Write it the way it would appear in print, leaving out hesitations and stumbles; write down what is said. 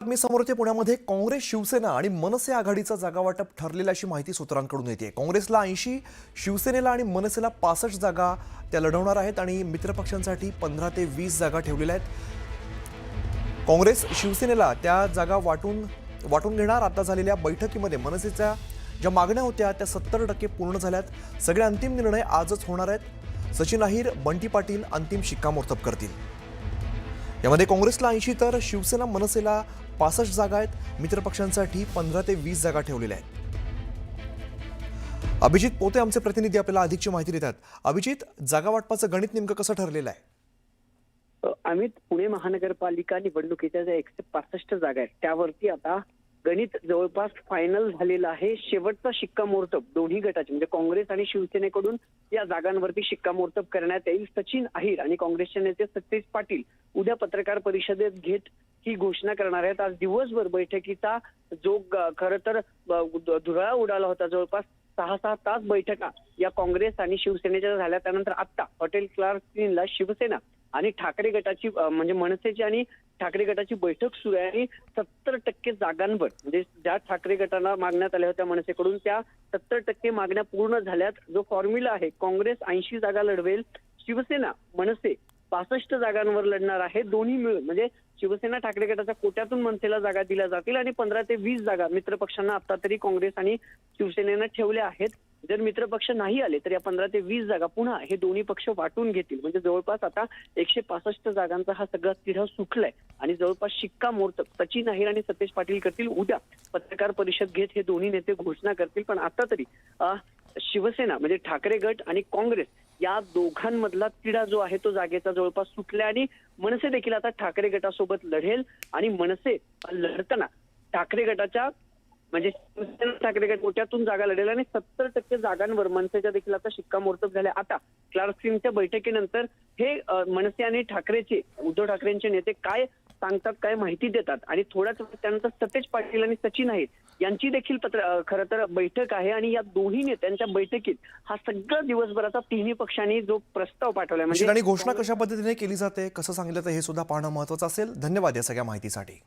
मी समोर येते पुण्यामध्ये काँग्रेस शिवसेना आणि मनसे आघाडीचं जागावाटप ठरलेलं अशी माहिती सूत्रांकडून येते। काँग्रेसला 80, शिवसेनेला आणि मनसेला 65 जागा त्या लढवणार आहेत आणि मित्रपक्षांसाठी 15 ते 20 जागा ठेवलेल्या आहेत। काँग्रेस शिवसेनेला त्या जागा वाटून घेणार। आता झालेल्या बैठकीमध्ये मनसेच्या ज्या मागण्या होत्या त्या 70% पूर्ण झाल्यात। सगळे अंतिम निर्णय आजच होणार आहेत। सचिन अहिर, बंटी पाटील अंतिम शिक्कामोर्तब करतील। यामध्ये काँग्रेसला 80 तर शिवसेना मनसेला 65 जागा आहेत। मित्रपक्षांसाठी 15 ते 20 जागा ठेवलेल्या आहेत। अभिजित पोते आमचे प्रतिनिधी आपल्याला अधिकची माहिती देतात। अभिजित, जागा वाटपाचं गणित नेमकं कसं ठरलेलं आहे? अमित, पुणे महानगरपालिका निवडणुकीच्या ज्या 165 जागा आहेत त्यावरती आता गणित जवळपास फायनल झालेलं आहे। शेवटचा शिक्कामोर्तब दोन्ही गटाचे म्हणजे काँग्रेस आणि शिवसेनेकडून या जागांवरती शिक्कामोर्तब करण्यात येईल। सचिन अहिर आणि काँग्रेसचे नेते सतेज पाटील उद्या पत्रकार परिषदेत घेत ही घोषणा करणार आहेत। आज दिवसभर बैठकीचा जो खरं तर धुरळा उडाला होता, जवळपास 6-6 तास बैठका या काँग्रेस आणि शिवसेनेच्या झाल्या। त्यानंतर आता हॉटेल क्लार्क ला शिवसेना आणि ठाकरे गटाची म्हणजे मनसेची आणि ठाकरे गटाची बैठक सुरू आहे आणि 70% जागांवर म्हणजे ज्या ठाकरे गटाला मागण्यात आल्या होत्या मनसेकडून त्या 70% मागण्या पूर्ण झाल्यात। जो फॉर्म्युला आहे, काँग्रेस 80 जागा लढवेल, शिवसेना मनसे 65 जागांवर लढणार आहे। दोन्ही मिळून म्हणजे शिवसेना ठाकरे गटाच्या कोट्यातून मनसेला जागा दिल्या जातील आणि 15 ते 20 जागा मित्रपक्षांना आता तरी काँग्रेस आणि शिवसेनेनं ठेवल्या आहेत। जर मित्रपक्ष नाही आले तर या 15 ते 20 जागा पुन्हा हे दोन्ही पक्ष वाटून घेतील। म्हणजे जवळपास आता 165 जागांचा हा सगळा तिढा सुटलाय आणि जवळपास शिक्कामोर्तब सचिन अहिर आणि सतेज पाटील करतील। उद्या पत्रकार परिषद घेत हे दोन्ही नेते घोषणा करतील। पण आता तरी शिवसेना म्हणजे ठाकरे गट आणि काँग्रेस या दोघांमधला तिढा जो आहे तो जागेचा जवळपास सुटलाय आणि मनसे देखील आता ठाकरे गटासोबत लढेल आणि मनसे लढताना ठाकरे गटाच्या म्हणजे ठाकरे गट कोट्यातून जागा लढेल आणि 70% जागांवर मनसेच्या देखील आता शिक्कामोर्तब झाले। आता क्लार्कच्या बैठकीनंतर हे मनसे आणि ठाकरेचे उद्धव ठाकरेंचे नेते काय सांगतात, काय माहिती देतात आणि थोड्याच त्यानंतर सतेज पाटील आणि सचिन अहिर यांची देखील खरं तर बैठक आहे आणि या दोन्ही नेत्यांच्या बैठकीत हा सगळा दिवसभराचा तिन्ही पक्षांनी जो प्रस्ताव पाठवलाय म्हणजे आणि घोषणा कशा पद्धतीने केली जाते, कसं सांगितलं तर हे सुद्धा पाहणं महत्त्वाचं असेल। धन्यवाद या सगळ्या माहितीसाठी।